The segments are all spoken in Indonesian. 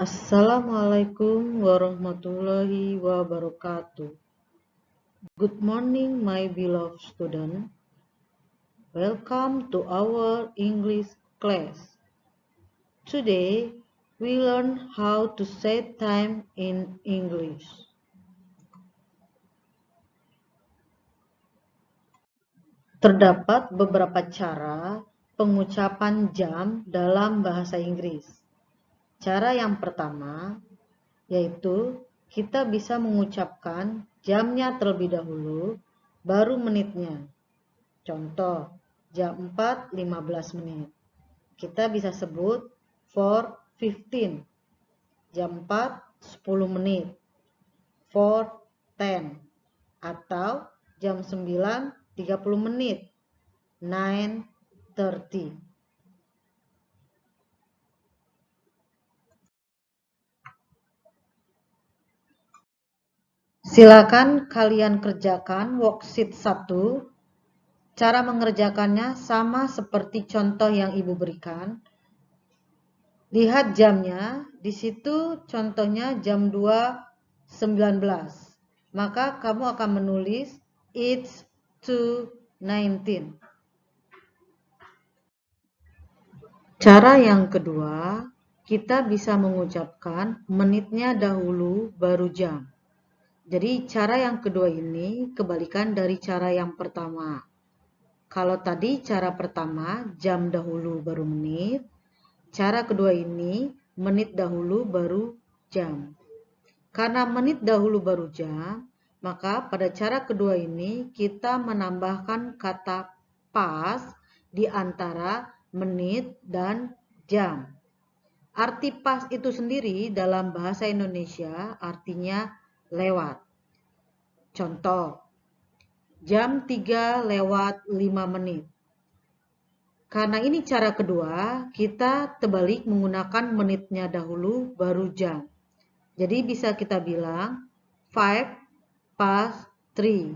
Assalamualaikum warahmatullahi wabarakatuh. Good morning, my beloved student. Welcome to our English class. Today, we learn how to say time in English. Terdapat beberapa cara pengucapan jam dalam bahasa Inggris. Cara yang pertama yaitu kita bisa mengucapkan jamnya terlebih dahulu, baru menitnya. Contoh, jam 4.15 menit. Kita bisa sebut 4:15. Jam 4, 10 menit. 4:10. Atau jam 9, 30 menit. 9:30. Silakan kalian kerjakan worksheet 1. Cara mengerjakannya sama seperti contoh yang Ibu berikan. Lihat jamnya, di situ contohnya jam 2.19. Maka kamu akan menulis it's 2:19. Cara yang kedua, kita bisa mengucapkan menitnya dahulu baru jam. Jadi cara yang kedua ini kebalikan dari cara yang pertama. Kalau tadi cara pertama jam dahulu baru menit, cara kedua ini menit dahulu baru jam. Karena menit dahulu baru jam, maka pada cara kedua ini kita menambahkan kata pas di antara menit dan jam. Arti pas itu sendiri dalam bahasa Indonesia artinya lewat. Contoh, jam 3:05 menit. Karena ini cara kedua, kita terbalik menggunakan menitnya dahulu baru jam. Jadi bisa kita bilang 5:03.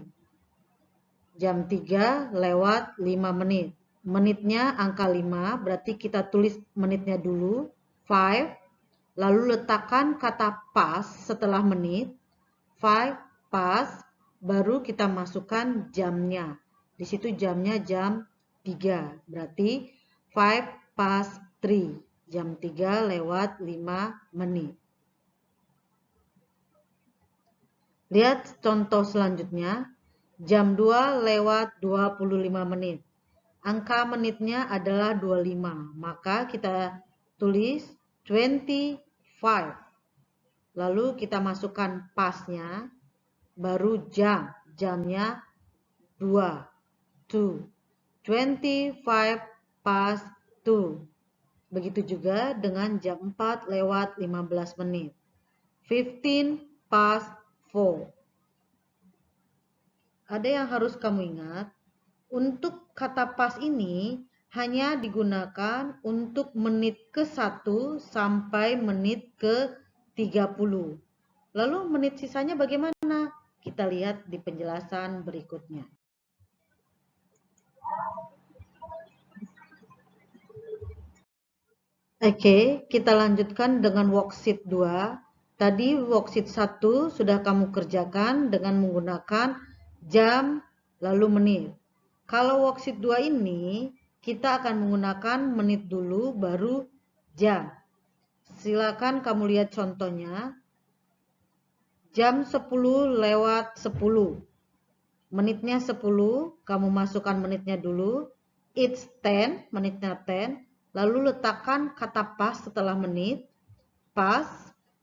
Jam 3:05 menit. Menitnya angka 5, berarti kita tulis menitnya dulu 5, lalu letakkan kata pas setelah menit. 5 pas, baru kita masukkan jamnya. Di situ jamnya jam 3, berarti 5:03, jam 3:05 menit. Lihat contoh selanjutnya, jam 2:25 menit. Angka menitnya adalah 25, maka kita tulis 25. Lalu kita masukkan pasnya, baru jam, jamnya 2, 25 past 2. Begitu juga dengan jam 4:15 menit. 15 past 4. Ada yang harus kamu ingat, untuk kata pas ini hanya digunakan untuk menit ke-1 sampai menit ke-30. Lalu menit sisanya bagaimana? Kita lihat di penjelasan berikutnya. Oke, kita lanjutkan dengan worksheet 2. Tadi worksheet 1 sudah kamu kerjakan dengan menggunakan jam lalu menit. Kalau worksheet 2 ini, kita akan menggunakan menit dulu baru jam. Silakan kamu lihat contohnya. Jam 10:10. Menitnya 10, kamu masukkan menitnya dulu. It's 10, menitnya 10. Lalu letakkan kata pas setelah menit. Pas,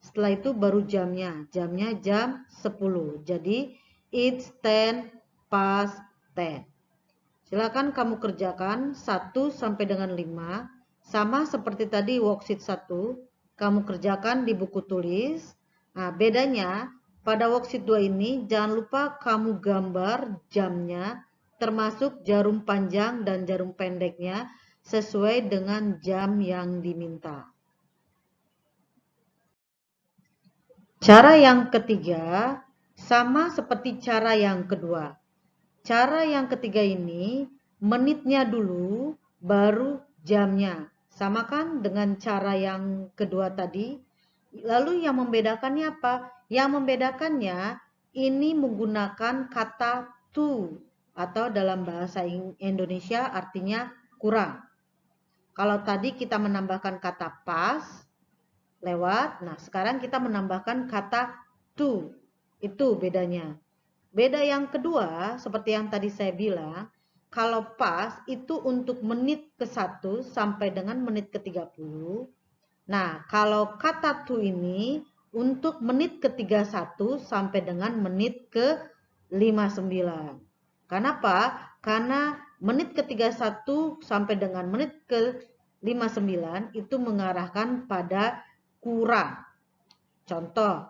setelah itu baru jamnya. Jamnya jam 10. Jadi, it's 10 past 10. Silakan kamu kerjakan 1 sampai dengan 5. Sama seperti tadi worksheet 1. Kamu kerjakan di buku tulis. Nah, bedanya pada worksheet 2 ini jangan lupa kamu gambar jamnya termasuk jarum panjang dan jarum pendeknya sesuai dengan jam yang diminta. Cara yang ketiga sama seperti cara yang kedua. Cara yang ketiga ini menitnya dulu baru jamnya. Sama kan dengan cara yang kedua tadi? Lalu yang membedakannya apa? Yang membedakannya ini menggunakan kata to atau dalam bahasa Indonesia artinya kurang. Kalau tadi kita menambahkan kata pas, lewat, nah sekarang kita menambahkan kata to. Itu bedanya. Beda yang kedua, seperti yang tadi saya bilang, kalau pas itu untuk menit ke-1 sampai dengan menit ke-30. Nah, kalau kata to ini untuk menit ke-31 sampai dengan menit ke-59. Kenapa? Karena menit ke-31 sampai dengan menit ke-59 itu mengarahkan pada kurang. Contoh,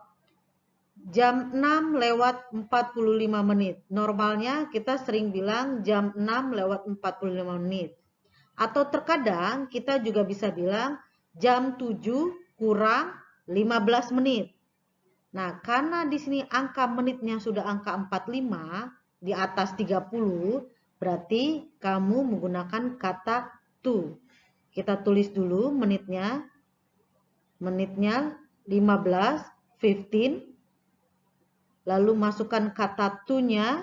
jam 6 lewat 45 menit. Normalnya kita sering bilang jam 6 lewat 45 menit. Atau terkadang kita juga bisa bilang jam 7 kurang 15 menit. Nah, karena di sini angka menitnya sudah angka 45 di atas 30, berarti kamu menggunakan kata to. Kita tulis dulu menitnya. Menitnya 15, 15. Lalu masukkan kata to-nya,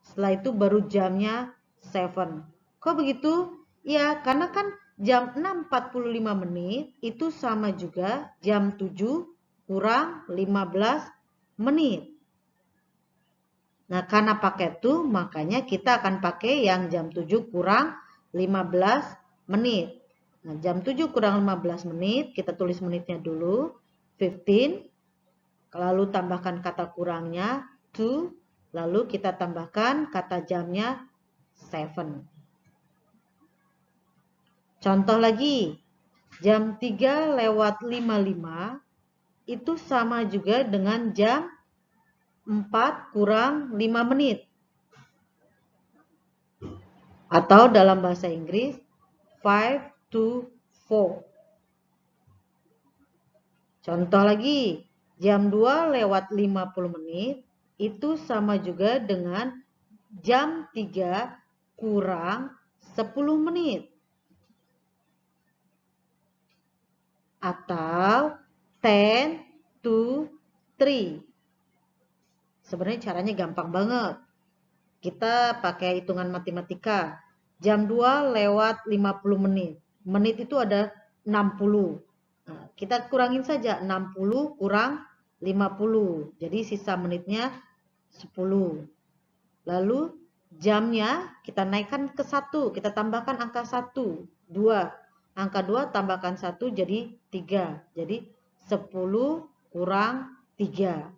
setelah itu baru jamnya 7. Kok begitu? Ya, karena kan jam 6.45 menit itu sama juga jam 7 kurang 15 menit. Nah, karena pakai to, makanya kita akan pakai yang jam 7 kurang 15 menit. Nah, jam 7 kurang 15 menit, kita tulis menitnya dulu, 15. Lalu tambahkan kata kurangnya 2, lalu kita tambahkan kata jamnya 7. Contoh lagi, jam 3 lewat 55 itu sama juga dengan jam 4 kurang 5 menit. Atau dalam bahasa Inggris 5 to 4. Contoh lagi, jam 2 lewat 50 menit itu sama juga dengan jam 3 kurang 10 menit. Atau 10 to 3. Sebenarnya caranya gampang banget. Kita pakai hitungan matematika. Jam 2 lewat 50 menit. Menit itu ada 60. Nah, kita kurangin saja 60 kurang 50. Jadi sisa menitnya 10. Lalu jamnya kita naikkan ke 1. Kita tambahkan angka 1. 2. Angka 2 tambahkan 1 jadi 3. Jadi 10 kurang 3.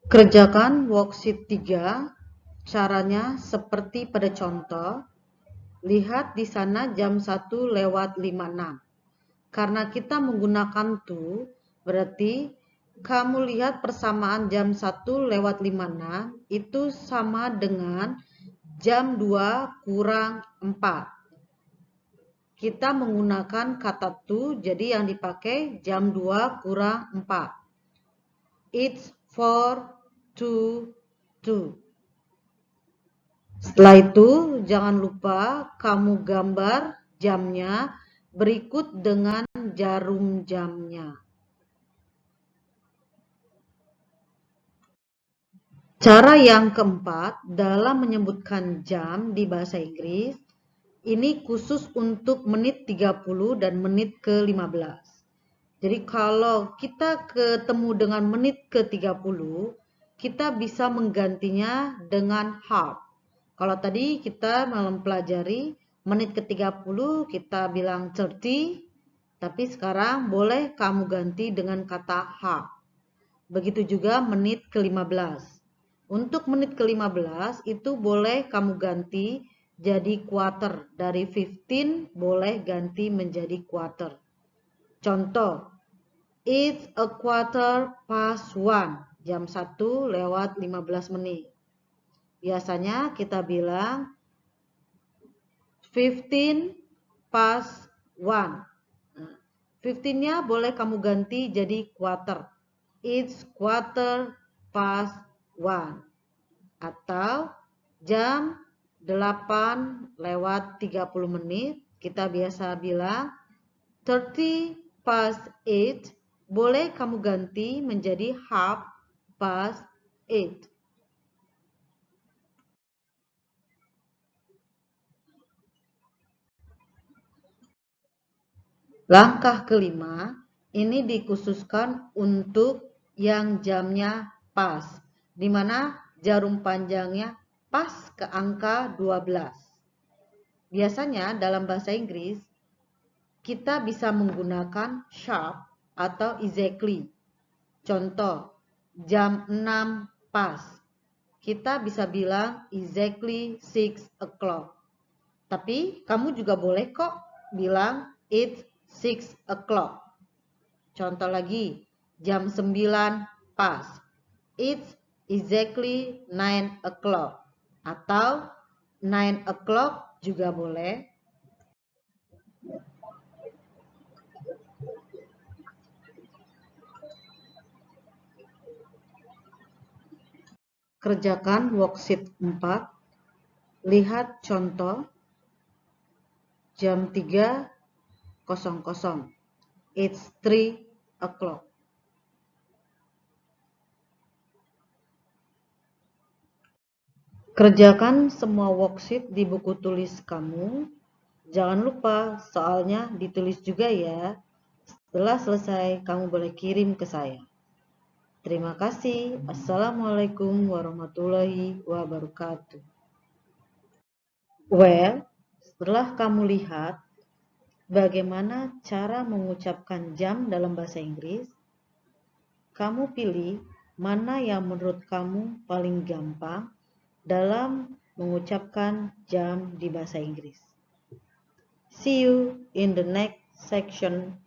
Kerjakan worksheet 3. Caranya seperti pada contoh. Lihat di sana jam 1 lewat 56. Karena kita menggunakan to, berarti kamu lihat persamaan jam 1 lewat 56 itu sama dengan jam 2 kurang 4. Kita menggunakan kata to, jadi yang dipakai jam 2 kurang 4. It's 4 to 2. Setelah itu, jangan lupa kamu gambar jamnya berikut dengan jarum jamnya. Cara yang keempat dalam menyebutkan jam di bahasa Inggris, ini khusus untuk menit 30 dan menit ke-15. Jadi kalau kita ketemu dengan menit ke-30, kita bisa menggantinya dengan half. Kalau tadi kita mempelajari menit ke-30 kita bilang 30, tapi sekarang boleh kamu ganti dengan kata half. Begitu juga menit ke-15. Untuk menit ke-15 itu boleh kamu ganti jadi quarter. Dari 15 boleh ganti menjadi quarter. Contoh, it's a quarter past 1. Jam 1 lewat 15 menit. Biasanya kita bilang 15 past 1. 15-nya boleh kamu ganti jadi quarter. It's quarter past 1. Atau jam 8 lewat 30 menit, kita biasa bilang 30 past 8. Boleh kamu ganti menjadi half past 8. Langkah kelima, ini dikhususkan untuk yang jamnya pas, di mana jarum panjangnya pas ke angka 12. Biasanya dalam bahasa Inggris, kita bisa menggunakan sharp atau exactly. Contoh, jam 6 pas. Kita bisa bilang exactly 6 o'clock. Tapi kamu juga boleh kok bilang it's 6 o'clock. Contoh lagi, jam 9 pas. It's exactly 9 o'clock. Atau 9 o'clock juga boleh. Kerjakan worksheet 4. Lihat contoh jam 3.00. It's 3 o'clock. Kerjakan semua worksheet di buku tulis kamu. Jangan lupa soalnya ditulis juga ya. Setelah selesai, kamu boleh kirim ke saya. Terima kasih. Assalamualaikum warahmatullahi wabarakatuh. Well, setelah kamu lihat bagaimana cara mengucapkan jam dalam bahasa Inggris, kamu pilih mana yang menurut kamu paling gampang dalam mengucapkan jam di bahasa Inggris. See you in the next section.